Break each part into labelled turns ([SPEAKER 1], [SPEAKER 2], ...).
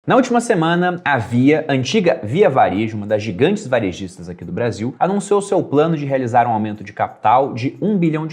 [SPEAKER 1] Na última semana, a Via, antiga Via Varejo, uma das gigantes varejistas aqui do Brasil, anunciou seu plano de realizar um aumento de capital de R$ 1 bilhão.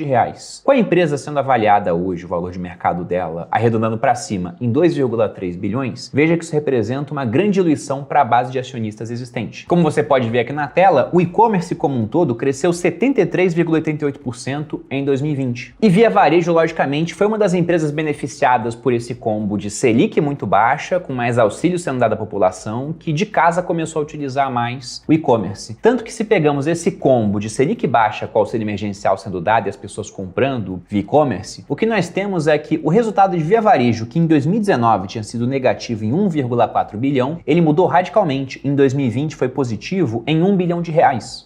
[SPEAKER 1] Com a empresa sendo avaliada hoje, o valor de mercado dela, arredondando para cima em 2,3 bilhões, veja que isso representa uma grande diluição para a base de acionistas existente. Como você pode ver aqui na tela, o e-commerce como um todo cresceu 73,88% em 2020. E Via Varejo, logicamente, foi uma das empresas beneficiadas por esse combo de Selic muito baixa, com mais auxílio sendo dado à população, que de casa começou a utilizar mais o e-commerce. Tanto que se pegamos esse combo de Selic baixa com auxílio emergencial sendo dado e as pessoas comprando via e-commerce, o que nós temos é que o resultado de Via Varejo, que em 2019 tinha sido negativo em 1,4 bilhão, ele mudou radicalmente. Em 2020 foi positivo em R$ 1 bilhão,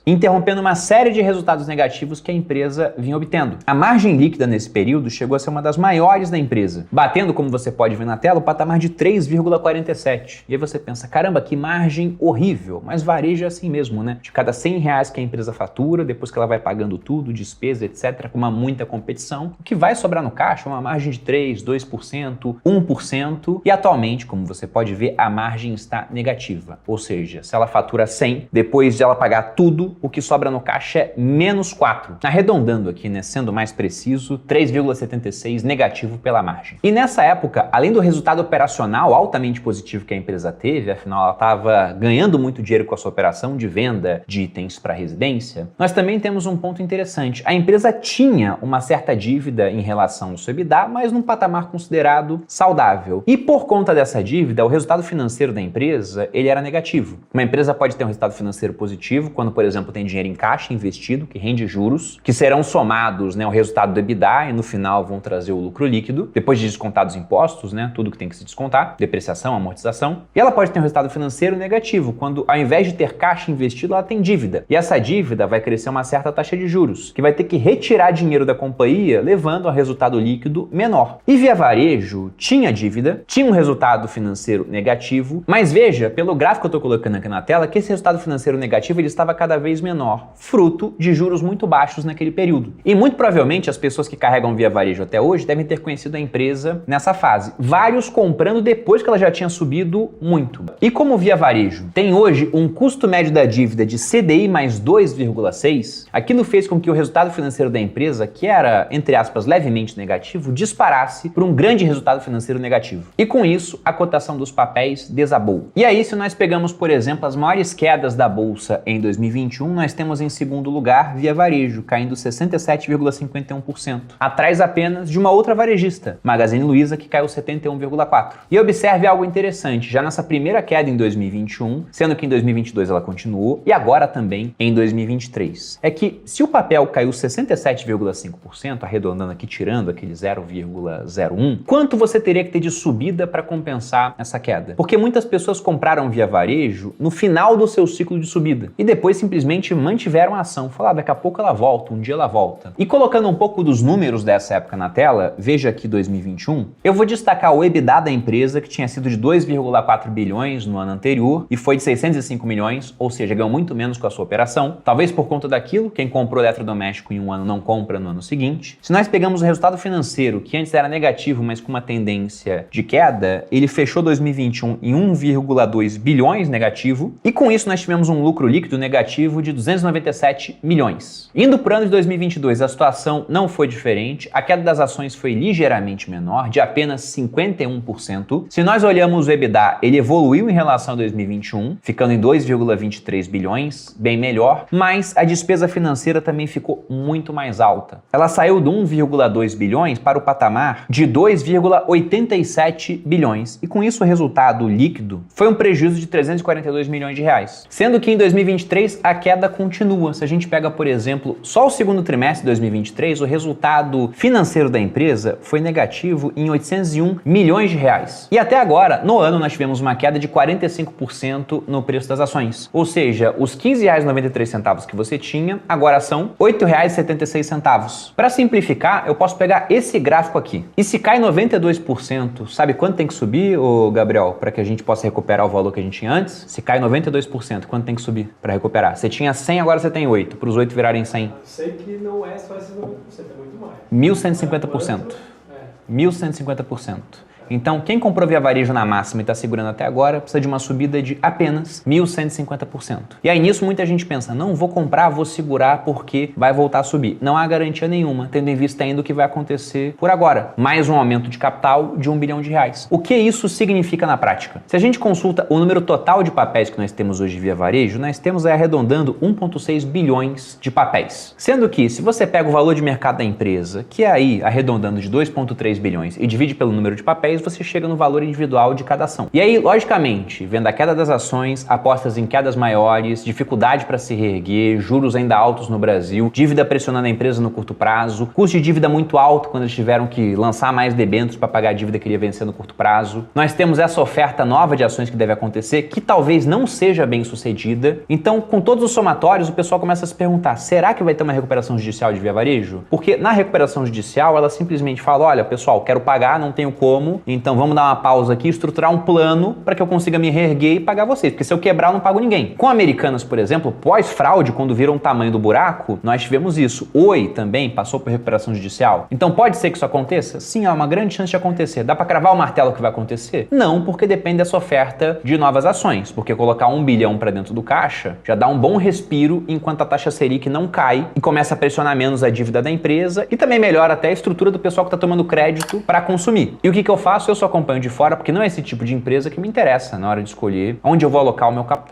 [SPEAKER 1] interrompendo uma série de resultados negativos que a empresa vinha obtendo. A margem líquida nesse período chegou a ser uma das maiores da empresa, batendo, como você pode ver na tela, o patamar de 3,47. E aí você pensa, caramba, que margem horrível, mas varejo é assim mesmo, né? De cada R$ 100 que a empresa fatura, depois que ela vai pagando tudo, despesa, etc., com muita competição, o que vai sobrar no caixa é uma margem de 3%, 2%, 1%, e atualmente, como você pode ver, a margem está negativa. Ou seja, se ela fatura 100, depois de ela pagar tudo, o que sobra no caixa é menos 4. Arredondando aqui, né, sendo mais preciso, 3,76 negativo pela margem. E nessa época, além do resultado operacional altamente positivo que a empresa teve, afinal ela estava ganhando muito dinheiro com a sua operação de venda de itens para residência, nós também temos um ponto interessante. A empresa tinha uma certa dívida em relação ao seu EBITDA, mas num patamar considerado saudável. E por conta dessa dívida, o resultado financeiro da empresa, ele era negativo. Uma empresa pode ter um resultado financeiro positivo quando, por exemplo, tem dinheiro em caixa investido, que rende juros, que serão somados, né, ao resultado do EBITDA e no final vão trazer o lucro líquido, depois de descontados impostos, né, tudo que tem que se descontar, depreciação, amortização. E ela pode ter um resultado financeiro negativo, quando ao invés de ter caixa investido, ela tem dívida. E essa dívida vai crescer uma certa taxa de juros, que vai ter que retirar dinheiro da companhia, levando a resultado líquido menor. E Via Varejo tinha dívida, tinha um resultado financeiro negativo, mas veja, pelo gráfico que eu estou colocando aqui na tela, que esse resultado financeiro negativo ele estava cada vez menor, fruto de juros muito baixos naquele período. E muito provavelmente as pessoas que carregam Via Varejo até hoje devem ter conhecido a empresa nessa fase. Vários comprando depois que ela já tinha subido muito. E como Via Varejo tem hoje um custo médio da dívida de CDI mais 2,6, aquilo fez com que o resultado financeiro da empresa, que era, entre aspas, levemente negativo, disparasse por um grande resultado financeiro negativo. E com isso, a cotação dos papéis desabou. E aí, se nós pegamos, por exemplo, as maiores quedas da bolsa em 2021, nós temos em segundo lugar Via Varejo, caindo 67,51%. Atrás apenas de uma outra varejista, Magazine Luiza, que caiu 71,4%. E observe algo interessante, já nessa primeira queda em 2021, sendo que em 2022 ela continuou, e agora também em 2023. É que se o papel caiu 67,5%, arredondando aqui, tirando aquele 0,01, quanto você teria que ter de subida para compensar essa queda? Porque muitas pessoas compraram Via Varejo no final do seu ciclo de subida e depois simplesmente mantiveram a ação. Falaram, daqui a pouco ela volta, um dia ela volta. E colocando um pouco dos números dessa época na tela, veja aqui 2021, eu vou destacar o EBITDA da empresa, que tinha sido de 2,4 bilhões no ano anterior e foi de 605 milhões, ou seja, ganhou muito menos com a sua operação. Talvez por conta daquilo, quem comprou eletrodoméstico em um ano não compra no ano seguinte. Se nós pegamos o resultado financeiro, que antes era negativo, mas com uma tendência de queda, ele fechou 2021 em 1,2 bilhões negativo, e com isso nós tivemos um lucro líquido negativo de 297 milhões. Indo para o ano de 2022, a situação não foi diferente, a queda das ações foi ligeiramente menor, de apenas 51%. Se nós olhamos o EBITDA, ele evoluiu em relação a 2021, ficando em 2,23 bilhões, bem melhor, mas a despesa financeira também ficou muito mais alta. Ela saiu de 1,2 bilhões para o patamar de 2,87 bilhões, e com isso o resultado líquido foi um prejuízo de 342 milhões de reais. Sendo que em 2023 a queda continua. Se a gente pega, por exemplo, só o segundo trimestre de 2023, o resultado financeiro da empresa foi negativo em 801 milhões de reais. E até agora, no ano, nós tivemos uma queda de 45% no preço das ações. Ou seja, os R$ 15,93 que você tinha, agora são R$ 8,76. Para simplificar, eu posso pegar esse gráfico aqui. E se cai 92%, sabe quanto tem que subir, ô Gabriel, para que a gente possa recuperar o valor que a gente tinha antes? Se cai 92%, quanto tem que subir para recuperar? Você tinha 100, agora você tem 8. Para os 8 virarem 100.
[SPEAKER 2] Eu sei que não é só esses 90%, é muito mais.
[SPEAKER 1] 1.150%. 1.150%. Então, quem comprou via varejo na máxima e está segurando até agora, precisa de uma subida de apenas 1.150%. E aí nisso muita gente pensa, não vou comprar, vou segurar porque vai voltar a subir. Não há garantia nenhuma, tendo em vista ainda o que vai acontecer por agora. Mais um aumento de capital de R$1 bilhão. O que isso significa na prática? Se a gente consulta o número total de papéis que nós temos hoje via varejo, nós temos aí arredondando 1,6 bilhões de papéis. Sendo que, se você pega o valor de mercado da empresa, que é aí arredondando de 2,3 bilhões e divide pelo número de papéis, você chega no valor individual de cada ação. E aí, logicamente, vendo a queda das ações, apostas em quedas maiores, dificuldade para se reerguer, juros ainda altos no Brasil, dívida pressionando a empresa no curto prazo, custo de dívida muito alto quando eles tiveram que lançar mais debêntures para pagar a dívida que iria vencer no curto prazo. Nós temos essa oferta nova de ações que deve acontecer, que talvez não seja bem sucedida. Então, com todos os somatórios, o pessoal começa a se perguntar, será que vai ter uma recuperação judicial de via varejo? Porque na recuperação judicial, ela simplesmente fala, olha, pessoal, quero pagar, não tenho como, então vamos dar uma pausa aqui, estruturar um plano para que eu consiga me reerguer e pagar vocês, porque se eu quebrar, eu não pago ninguém. Com Americanas, por exemplo, pós-fraude, quando viram o tamanho do buraco, nós tivemos isso. Oi também passou por recuperação judicial. Então, pode ser que isso aconteça? Sim, há uma grande chance de acontecer. Dá para cravar o martelo que vai acontecer? Não, porque depende dessa oferta de novas ações, porque colocar 1 bilhão para dentro do caixa já dá um bom respiro enquanto a taxa Selic não cai e começa a pressionar menos a dívida da empresa e também melhora até a estrutura do pessoal que está tomando crédito para consumir. E o que eu faço? Eu só acompanho de fora porque não é esse tipo de empresa que me interessa na hora de escolher onde eu vou alocar o meu capital.